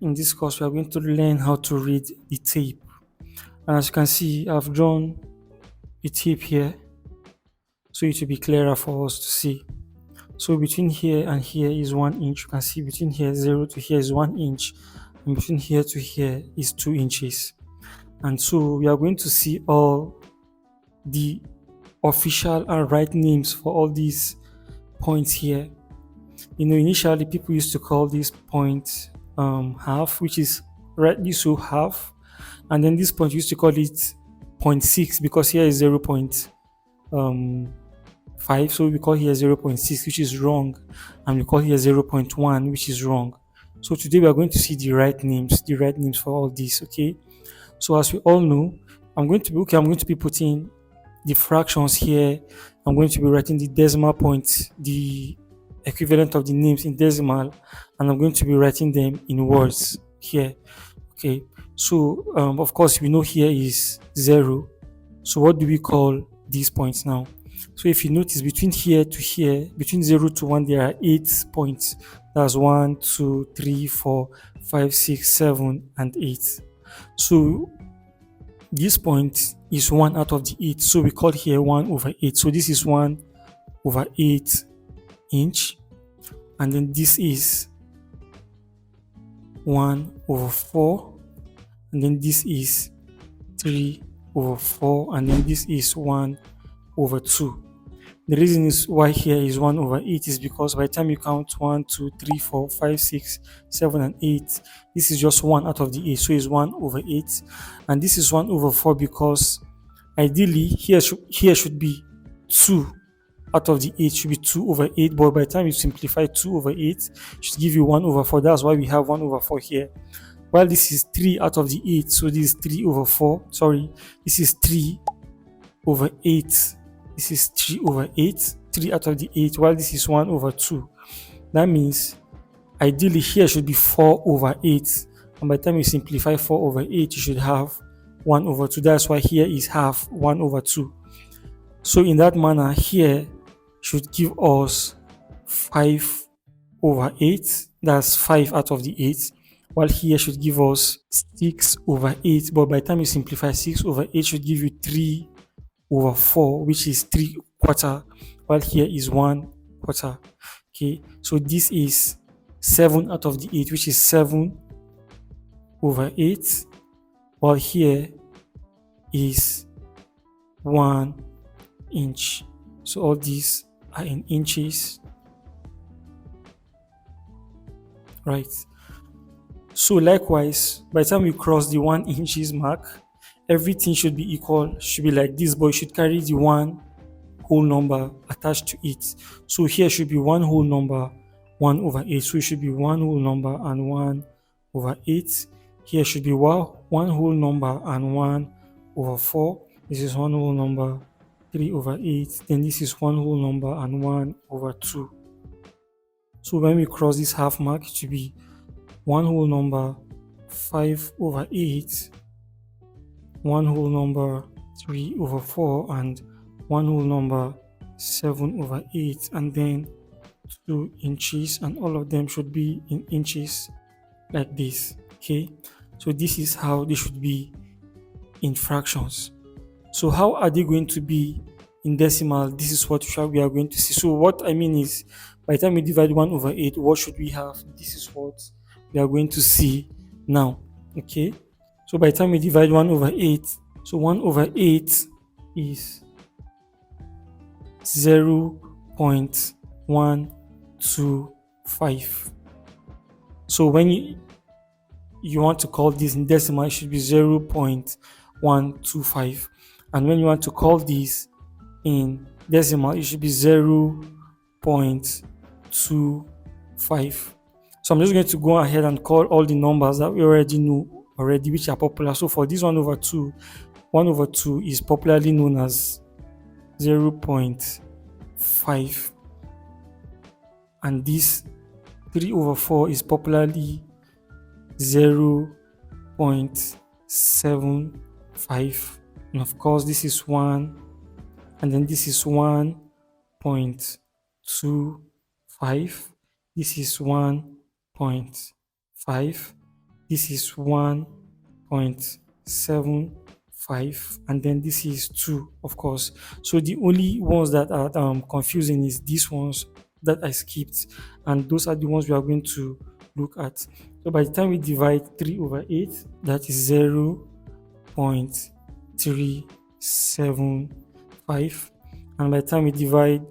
In this course, we are going to learn how to read the tape. And as you can see, I've drawn a tape here so it will be clearer for us to see. So between here and here is 1 inch. You can see between here 0 to here is 1 inch, and between here to here is 2 inches. And so we are going to see all the official and right names for all these points here. Initially people used to call this point half, which is rightly so half, and then this point used to call it point 0.6 because here is 0.5, so we call here 0.6, which is wrong, and we call here 0.1, which is wrong. So today we are going to see the right names for all these. Okay, so as we all know, I'm going to be putting the fractions here. I'm going to be writing the decimal points, the equivalent of the names in decimal, and I'm going to be writing them in words here. Okay, so of course we know here is 0. So what do we call these points now? So if you notice between here to here, between 0 to 1, there are 8 points. That's 1, 2, 3, 4, 5, 6, 7, and 8. So this point is 1 out of the 8. So we call here 1 over 8. So this is 1 over 8 inch. And then this is 1 over 4. And then this is 3 over 4. And then this is 1 over 2. The reason is why here is 1 over 8 is because by the time you count 1, 2, 3, 4, 5, 6, 7, and 8, this is just 1 out of the 8. So it's 1 over 8. And this is 1 over 4 because ideally here should be 2 out of the 8, should be 2 over 8. But by the time you simplify 2 over 8, it should give you 1 over 4. That's why we have 1 over 4 here. While this is 3 out of the 8, so this is 3 over 4. Sorry, this is 3 over 8. This is 3 over 8, 3 out of the 8, while this is 1 over 2. That means ideally here should be 4 over 8. And by the time you simplify 4 over 8, you should have 1 over 2. That's why here is half 1 over 2. So in that manner, here should give us 5 over 8. That's 5 out of the 8. While here should give us 6 over 8. But by the time you simplify 6 over 8, should give you 3 over 4, which is 3 quarter, while here is 1 quarter. Okay, so this is 7 out of the 8, which is 7 over 8, while here is 1 inch. So all these are in inches, right? So likewise, by the time we cross the 1 inches mark, everything should be equal, should be like this, but it should carry the one whole number attached to it. So here should be one whole number, 1 over 8. So it should be one whole number and 1 over 8. Here should be one whole number and 1 over 4. This is one whole number, 3 over 8. Then this is one whole number and 1 over 2. So when we cross this half mark, it should be one whole number, 5 over 8, one whole number, 3 over 4, and one whole number, 7 over 8, and then 2 inches, and all of them should be in inches like this. Okay, so this is how they should be in fractions. So how are they going to be in decimal? This is what we are going to see. So what I mean is, by the time we divide 1 over 8, what should we have? This is what we are going to see now. Okay, so by the time we divide 1 over 8, so 1 over 8 is 0.125. So when you want to call this in decimal, it should be 0.125. And when you want to call this in decimal, it should be 0.25. So I'm just going to go ahead and call all the numbers that we already know which are popular. So for this 1 over 2 is popularly known as 0.5, and this 3 over 4 is popularly 0.75, and of course this is 1, and then this is 1.25, this is 1.5, This is 1.75, and then this is 2, of course. So the only ones that are confusing is these ones that I skipped, and those are the ones we are going to look at. So by the time we divide 3 over 8, that is 0.375, and by the time we divide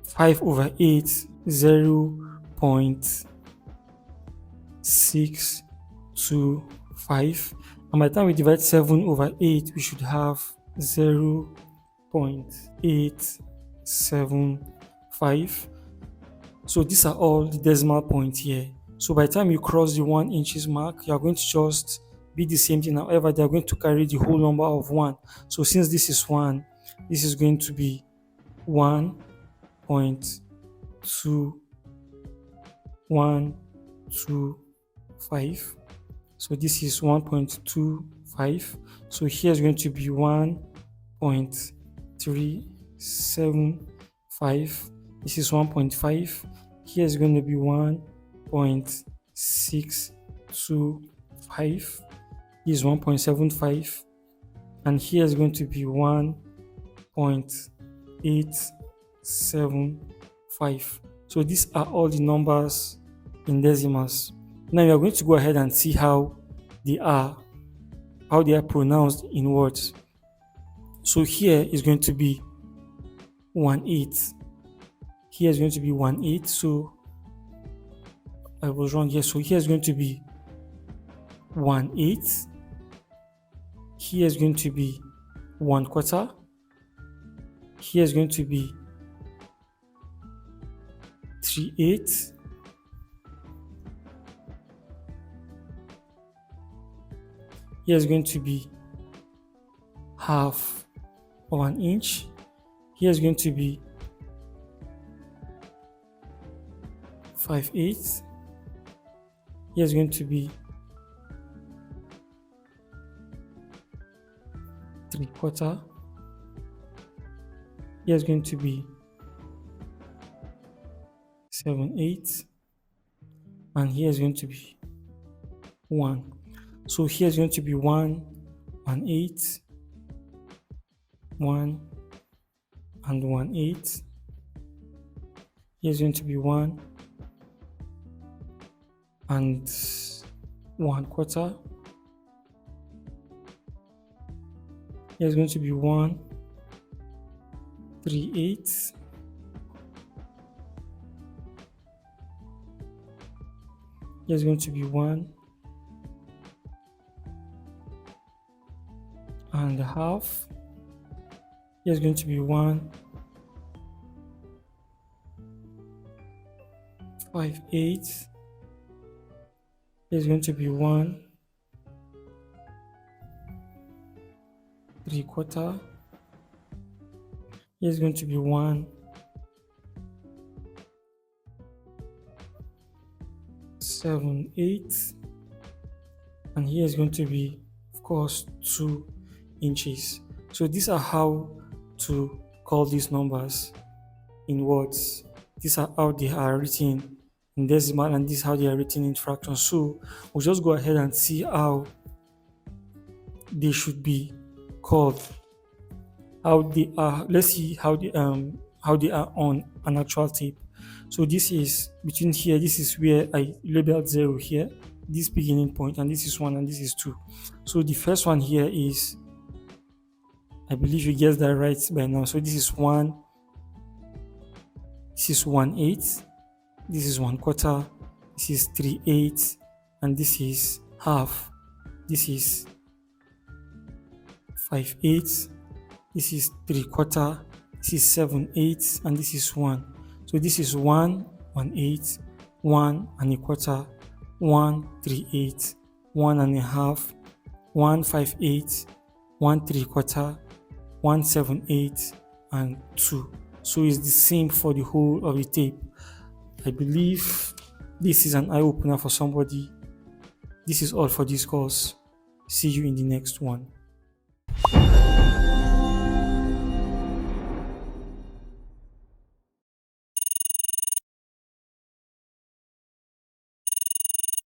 5 over 8, 0.625, and by the time we divide 7 over 8, we should have 0.875. So these are all the decimal points here. So by the time you cross the 1 inches mark, you are going to just be the same thing. However, they are going to carry the whole number of 1. So since this is 1, this is going to be 1.2125. So this is 1.25. So here is going to be 1.375. This is 1.5. Here is going to be 1.625. This is 1.75. And here is going to be 1.875. So these are all the numbers in decimals. Now we are going to go ahead and see how they are pronounced in words. So here is going to be 1/8. Here is going to be 1/8. So I was wrong here. So here is going to be 1/8. Here is going to be 1/4. Here is going to be 3/8. Here is going to be half of an inch. Here is going to be 5/8. Here is going to be 3/4. Here is going to be 7/8, and here is going to be 1. So here is going to be 1/8, 1 and 1/8. Here is going to be 1 and 1/4. Here is going to be 1 3/8. Here is going to be 1 and a half. Here is going to be 1 5/8. Here is going to be 1 3/4. Here is going to be 1 7/8, and here is going to be, of course, 2 inches. So these are how to call these numbers in words. These are how they are written in decimal, and this is how they are written in fractions. So we'll just go ahead and see how they should be called. How they are. Let's see how they are on an actual tape. So this is between here. This is where I labeled 0 here. This beginning point, and this is 1, and this is 2. So the first one here is, I believe you guessed that right by now. So this is 1. This is 1/8. This is 1/4. This is 3/8, and this is half. This is 5/8. This is 3/4. This is 7/8, and this is 1. So this is 1 1/8, 1 1/4, 1 3/8, 1 1/2, 1 5/8, 1 3/4, 1 7/8, and 2. So it's the same for the whole of the tape. I believe this is an eye opener for somebody. This is all for this course. See you in the next one.